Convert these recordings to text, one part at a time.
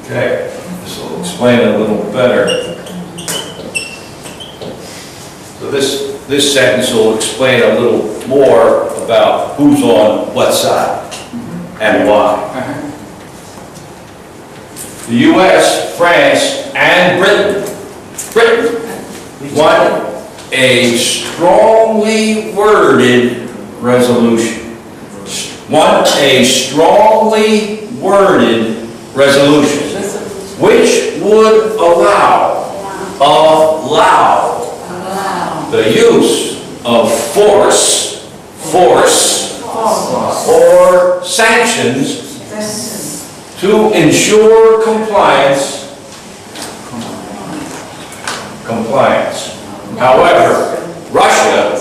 Okay, this will explain it a little better. So this sentence will explain a little more about who's on what side and why. The U.S., France, and Britain want a strongly worded resolution. Which would allow the use of force or sanctions to ensure compliance. However, Russia,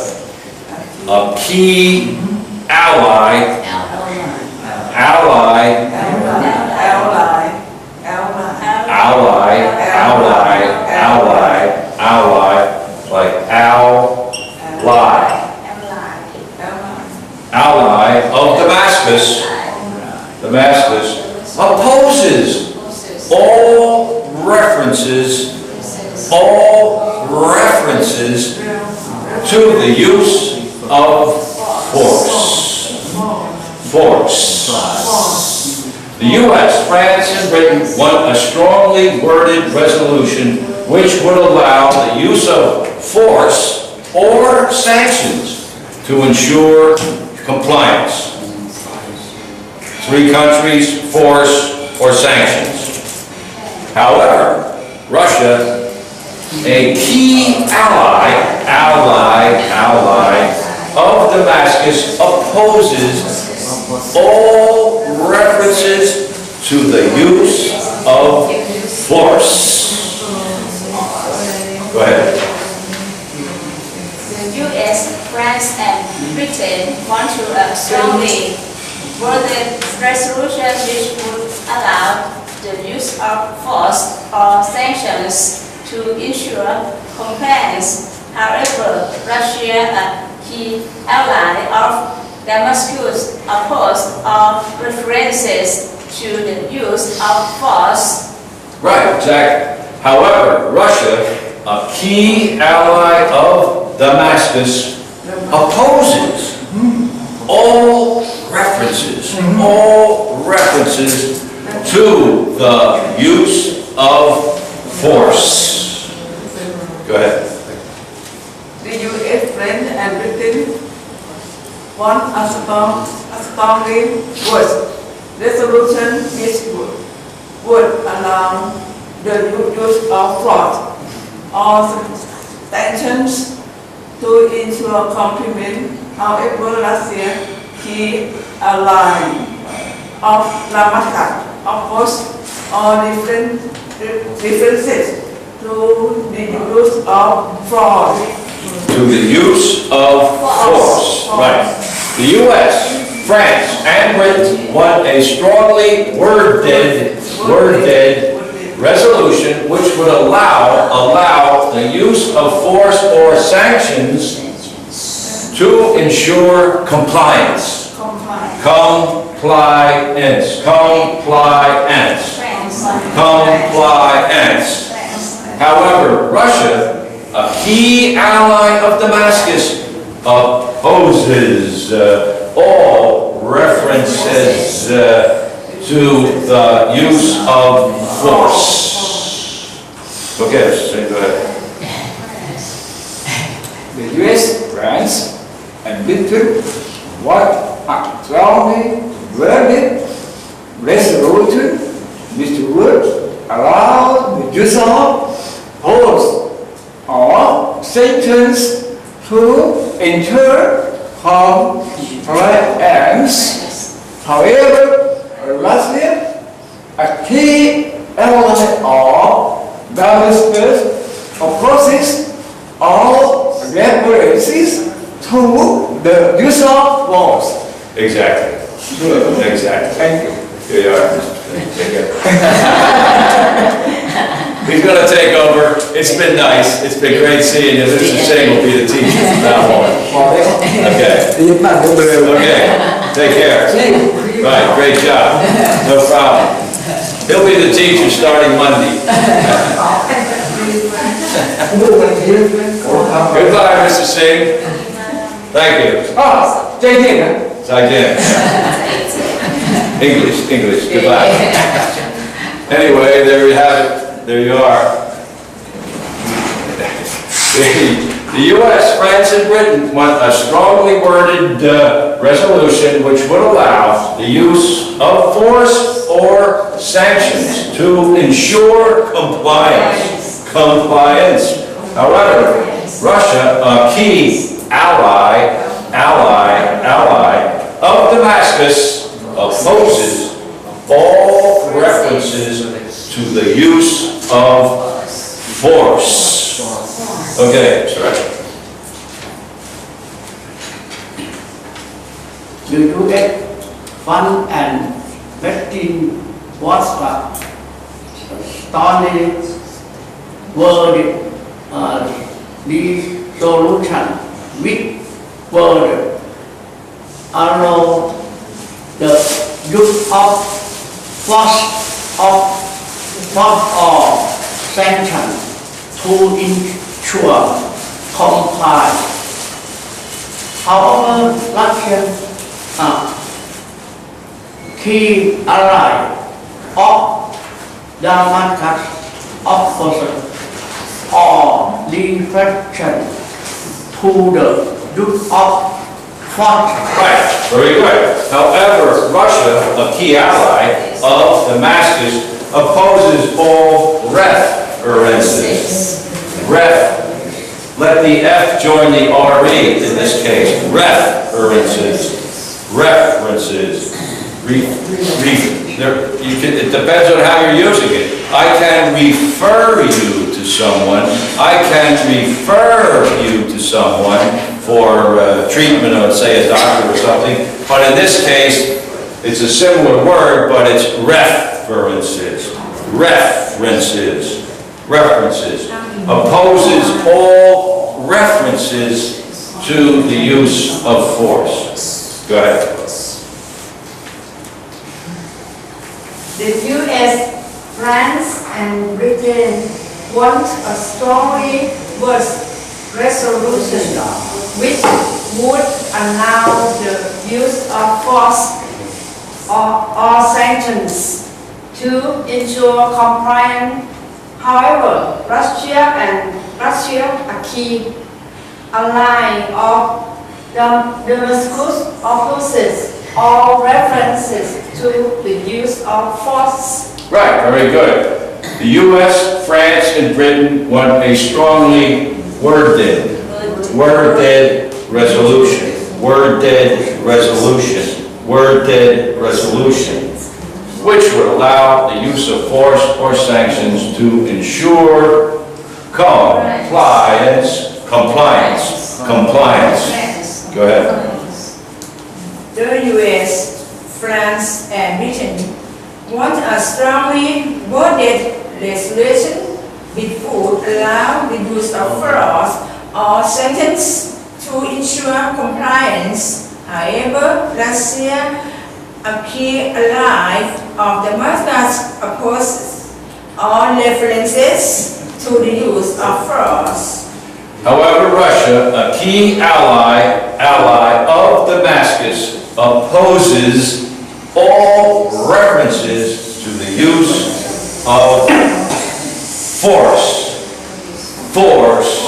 a key ally of Damascus opposes all references to the use of force. The U.S., France, and Britain want a strongly worded resolution which would allow the use of force or sanctions to ensure compliance. 3 countries, force or sanctions. However, Russia, a key ally of Damascus, opposes all references to the use of force. Go ahead. The U.S., France, and Britain want to strongly worded resolution which would allow the use of force or sanctions to ensure compliance. However, Russia, a key ally of Damascus, opposed all references to the use of force. Right, exactly. However, Russia, a key ally of Damascus, opposes all references to the use of force. Go ahead. The U.S., France, and Britain want a strongly worded resolution which would allow the use of force or sanctions to ensure compliance. However, Russia, key ally of Damascus, opposed all differences to the use of force. To the use of force. Right. The U.S., France and Britain want a strongly worded resolution which would allow the use of force or sanctions to ensure compliance. Compliance. However, Russia, a key ally of Damascus, opposes all references to the use of force. Okay, go ahead. The US, France, and Britain want a strongly worded resolution which would allow the use of force or sanctions to ensure compliance. However, Russia, a key ally of Damascus, opposes all references to the use of force. Exactly. Exactly. Thank you. Here you are. He's going to take over. It's been nice. It's been great seeing you. Mr. Singh will be the teacher from now on. Okay. Okay. Take care. Right. Great job. No problem. He'll be the teacher starting Monday. Goodbye, Mr. Singh. Thank you. Again. English. Goodbye. Anyway, there you have it. There you are. The U.S., France, and Britain want a strongly worded resolution which would allow the use of force or sanctions to ensure compliance. However, Russia, a key ally of Damascus, opposes all references to the use of force. Okay, Mr. Ratchet. The U.S. fund and Britain was a stony worded resolution which would allow the use of force or sanctions to ensure compliance. However, Russia, key ally of Damascus, opposes all reflection to the use of force. Right, very good. However, Russia, a key ally of Damascus, opposes all references. Let the F join the RE in this case. References. It depends on how you're using it. I can refer you to someone. I can refer you to someone for treatment of, say, a doctor or something. But in this case, it's a similar word, but it's references. Opposes all references to the use of force. Go ahead. The U.S., France, and Britain want a strongly worded resolution which would allow the use of force or sanctions to ensure compliance. However, Russia, a key ally of Damascus, opposes all references to the use of force. Right, very good. The U.S., France, and Britain want a strongly worded resolution, which would allow the use of force or sanctions to ensure compliance. Go ahead. The the US, France, and Britain want a strongly worded resolution which would allow the use of force or sentence to ensure compliance. However, Russia, a key ally of Damascus, opposes all references to the use of force. However, Russia, a key ally of Damascus, opposes all references to the use of force. Force.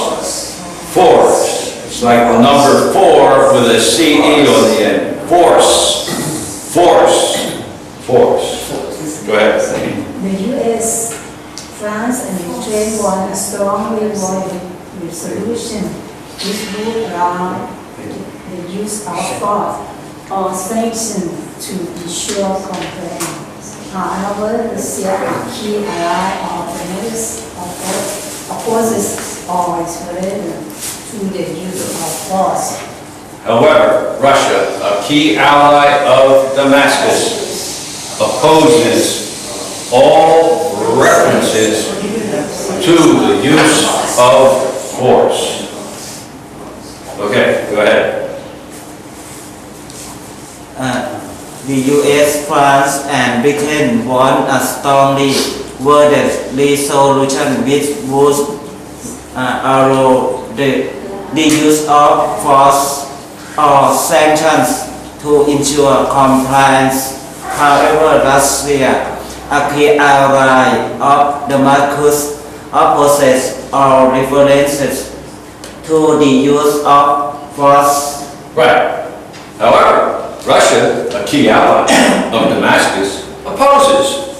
It's like the number 4 with a CE on the end. Force. Go ahead. The U.S., France, and Britain want a strongly worded resolution which would allow the use of force or sanctions to ensure compliance. However, Russia, a key ally of the US, opposes all references to the use of force. However, Russia, a key ally of Damascus, opposes all references to the use of force. Okay, go ahead. The US, France, and Britain want a strongly worded resolution which would allow the use of force or sanctions to ensure compliance. However, Russia, a key ally of Damascus, opposes all references to the use of force. Right. However, Russia, a key ally of Damascus, opposes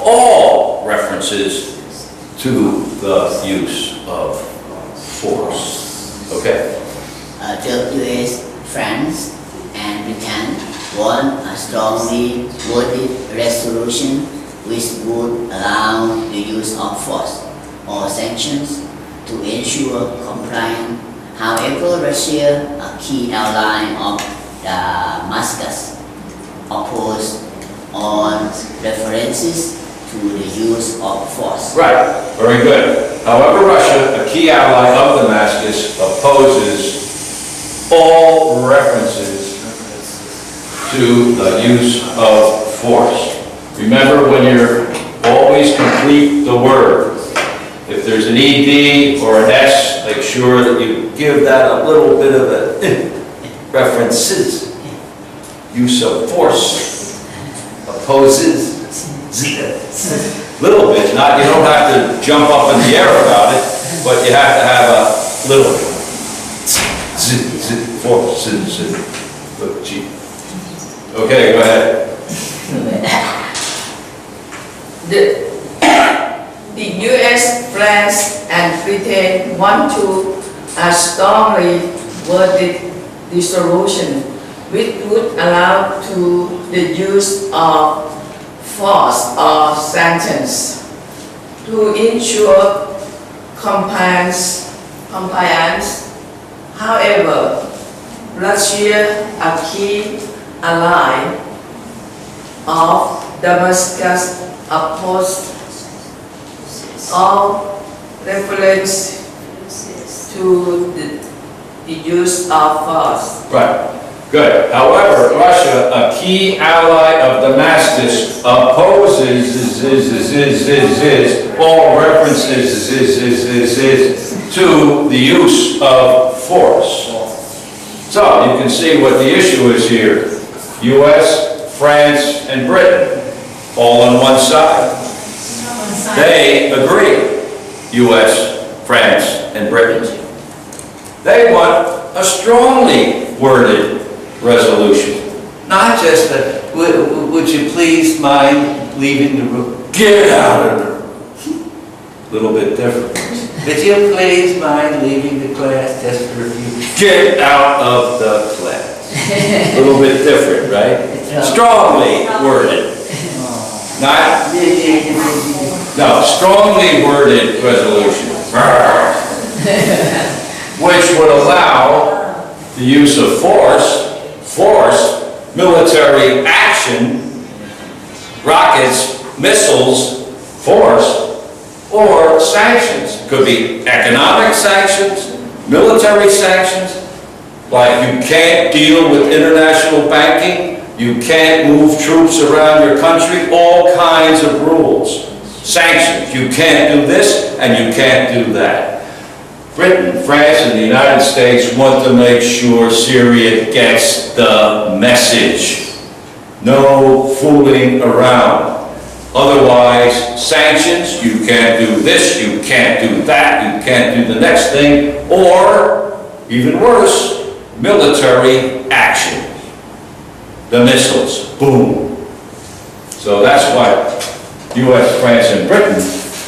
all references to the use of force. Okay. The US, France, and Britain want a strongly worded resolution which would allow the use of force or sanctions to ensure compliance. However, Russia, a key ally of Damascus, opposes all references to the use of force. Right. Very good. However, Russia, a key ally of Damascus, opposes all references to the use of force. Remember, when you're always complete the word. If there's an ED or an S, make sure that you give that a little bit of a references. Use of force. Opposes. Little bit. Not, you don't have to jump up in the air about it, but you have to have a little bit. Force. Okay, go ahead. The US, France, and Britain want to a strongly worded resolution which would allow to the use of force or sanctions to ensure compliance. However, Russia, a key ally of Damascus, opposes all reference to the use of force. Right. Good. However, Russia, a key ally of Damascus, opposes all references to the use of force. So you can see what the issue is here. U.S., France, and Britain, all on one side. They agree, U.S., France, and Britain. They want a strongly worded resolution. Not just a, would you please mind leaving the room? Get out of the room. A little bit different. Would you please mind leaving the class just for a few? Get out of the class. A little bit different, right? Strongly worded. Not, no, strongly worded resolution. Which would allow the use of force military action, rockets, missiles, force, or sanctions. Could be economic sanctions, military sanctions, like you can't deal with international banking, you can't move troops around your country, all kinds of rules. Sanctions, you can't do this and you can't do that. Britain, France, and the United States want to make sure Syria gets the message. No fooling around. Otherwise, sanctions, you can't do this, you can't do that, you can't do the next thing, or, even worse, military action. The missiles, boom. So that's what U.S., France, and Britain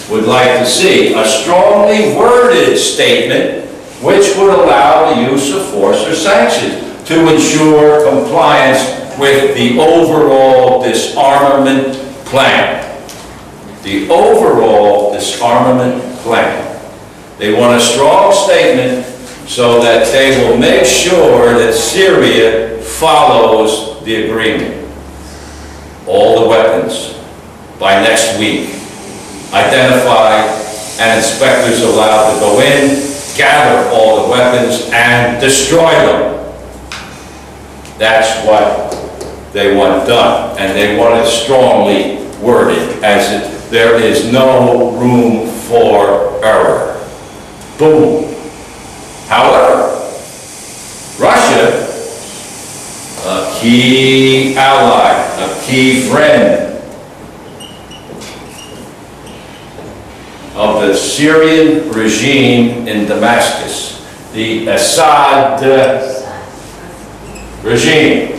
would like to see, a strongly worded statement which would allow the use of force or sanctions to ensure compliance with the overall disarmament plan. The overall disarmament plan. They want a strong statement so that they will make sure that Syria follows the agreement. All the weapons by next week. Identify and inspectors allowed to go in, gather all the weapons and destroy them. That's what they want done, and they want it strongly worded as if there is no room for error. Boom. However, Russia, a key ally, a key friend of the Syrian regime in Damascus, the Assad regime,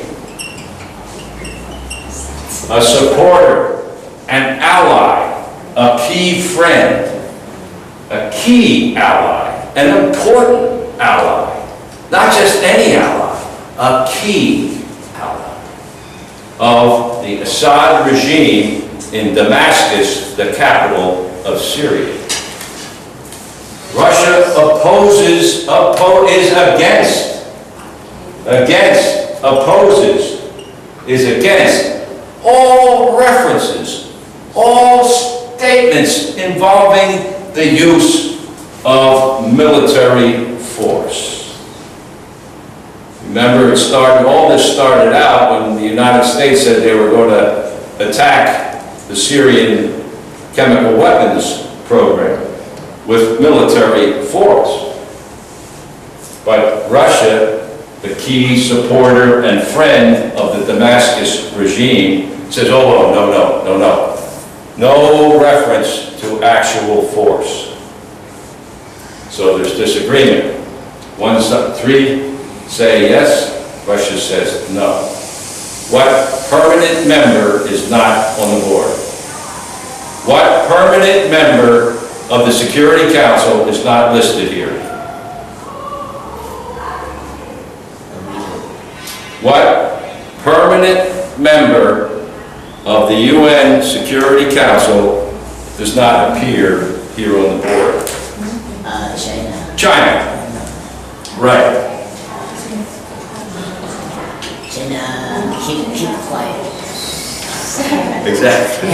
a supporter, an ally, a key friend, a key ally, an important ally, not just any ally, a key ally of the Assad regime in Damascus, the capital of Syria. Russia is against all references, all statements involving the use of military force. Remember, all this started out when the United States said they were going to attack the Syrian chemical weapons program with military force. But Russia, the key supporter and friend of the Damascus regime, says, oh, no. No reference to actual force. So there's disagreement. Three say yes, Russia says no. What permanent member is not on the board? What permanent member of the Security Council is not listed here? What permanent member of the UN Security Council does not appear here on the board? China. China. Right. China, keep quiet. Exactly.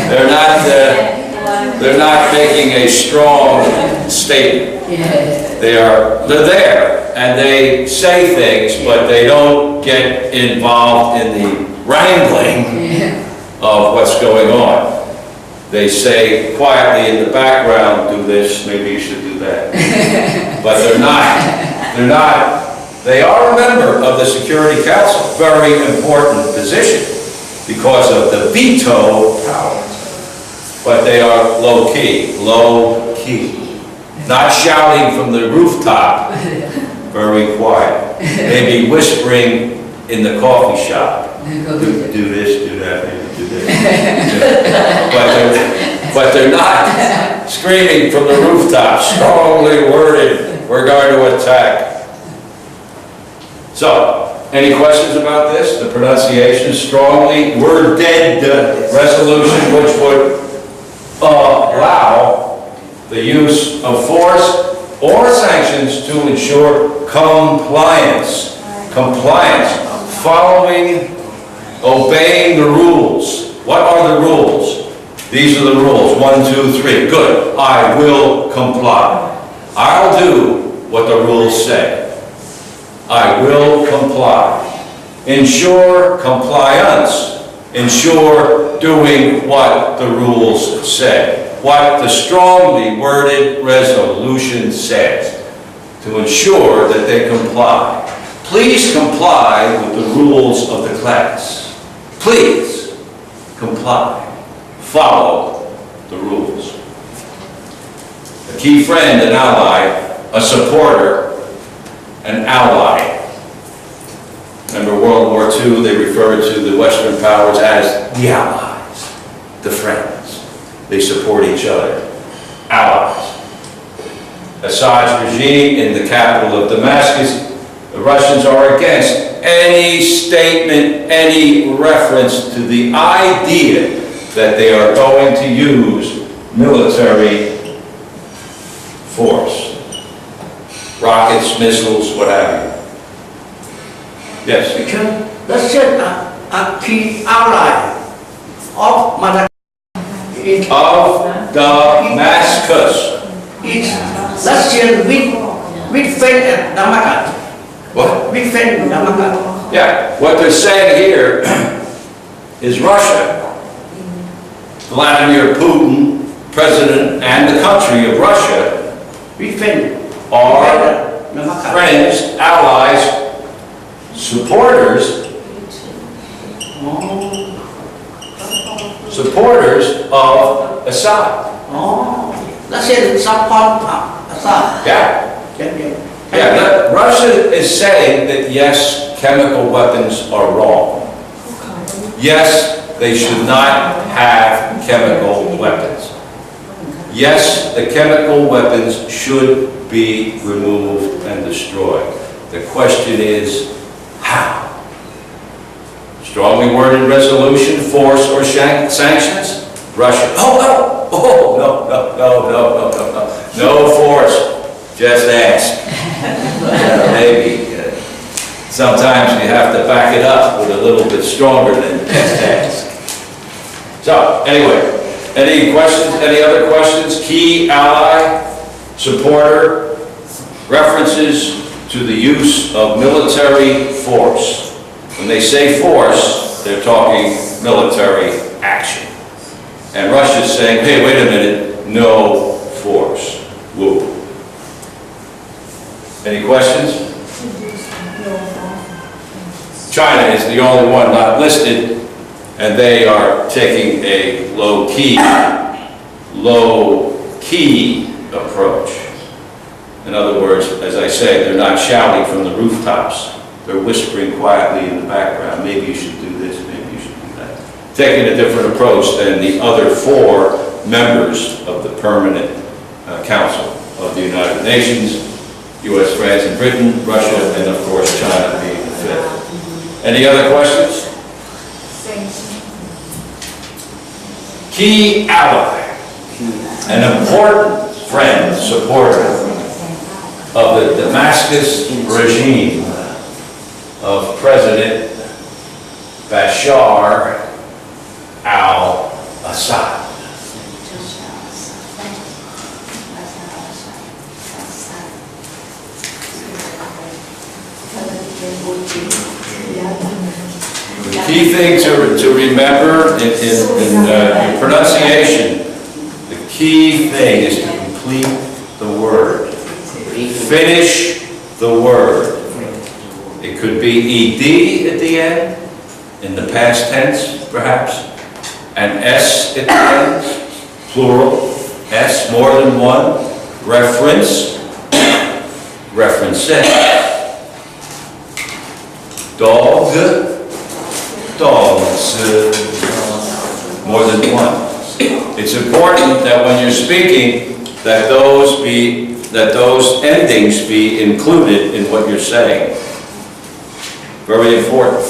They're not making a strong statement. They're there and they say things, but they don't get involved in the wrangling of what's going on. They say quietly in the background, do this, maybe you should do that. But they are a member of the Security Council, very important position because of the veto power. But they are low-key, not shouting from the rooftop, very quiet, maybe whispering in the coffee shop, do this, do that, maybe do this. But they're not screaming from the rooftop, strongly worded, we're going to attack. So, any questions about this? The pronunciation, strongly worded resolution which would allow the use of force or sanctions to ensure compliance, following, obeying the rules. What are the rules? These are the rules. 1, 2, 3. Good. I will comply. I'll do what the rules say. I will comply. Ensure compliance. Ensure doing what the rules say. What the strongly worded resolution says. To ensure that they comply. Please comply with the rules of the class. Please comply. Follow the rules. A key friend, an ally, a supporter, an ally. Remember World War II, they referred to the Western powers as the allies, the friends. They support each other. Allies. Assad's regime in the capital of Damascus, the Russians are against any statement, any reference to the idea that they are going to use military force. Rockets, missiles, what have you. Yes? Because Russia a key ally of Madagascar. Of Damascus. It's Russian with friend at Damascus. What? With friend at Damascus. Yeah, what they're saying here is Russia, Vladimir Putin, president and the country of Russia, With friend. are friends, allies, supporters of Assad. Russia support Assad. Yeah. Yeah, Russia is saying that yes, chemical weapons are wrong. Yes, they should not have chemical weapons. Yes, the chemical weapons should be removed and destroyed. The question is, how? Strongly worded resolution, force, or sanctions? Russia, no force, just ask. Maybe. Sometimes you have to back it up with a little bit stronger than just ask. So, anyway, any questions, any other questions? Key, ally, supporter, references to the use of military force. When they say force, they're talking military action. And Russia's saying, hey, wait a minute, no force. Woo. Any questions? China is the only one not listed, and they are taking a low-key approach. In other words, as I say, they're not shouting from the rooftops. They're whispering quietly in the background, maybe you should do this, maybe you should do that. Taking a different approach than the other 4 members of the Permanent Council of the United Nations, U.S., France, and Britain, Russia, and of course China being the 5th. Any other questions? Key ally, an important friend, supporter of the Damascus regime of President Bashar al-Assad. The key thing to remember in your pronunciation, the key thing is to complete the word. Finish the word. It could be ed at the end, in the past tense, perhaps, and s at the end, plural, s, more than one, reference, references, dog, dogs, more than one. It's important that when you're speaking, that those endings be included in what you're saying. Very important.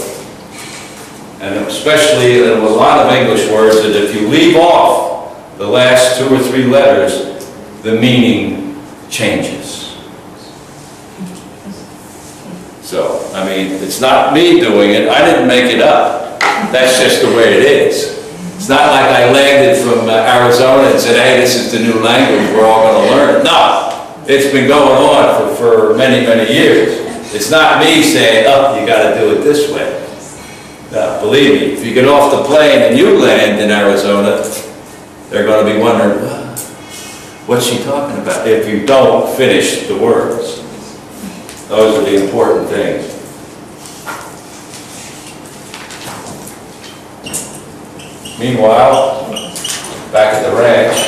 And especially in a lot of English words, that if you leave off the last 2 or 3 letters, the meaning changes. So, I mean, it's not me doing it, I didn't make it up. That's just the way it is. It's not like I landed from Arizona and said, hey, this is the new language, we're all gonna learn it. No, it's been going on for many, many years. It's not me saying, oh, you gotta do it this way. No, believe me, if you get off the plane and you land in Arizona, they're gonna be wondering, what's she talking about? If you don't finish the words. Those are the important things. Meanwhile, back at the ranch,